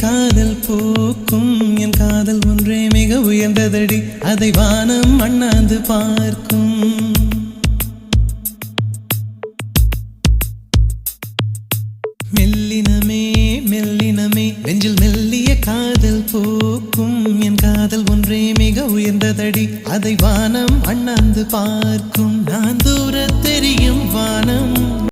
காதல் போக்கும் என் காதல் ஒன்றே மிக உயர்ந்ததடி அதை வானம் அண்ணாந்து பார்க்கும் மெல்லினமே மெல்லினமே நெஞ்சில் மெல்லிய காதல் போக்கும் என் காதல் ஒன்றே மிக உயர்ந்ததடி அதை வானம் அண்ணாந்து பார்க்கும் நான் தூர தெரியும் வானம்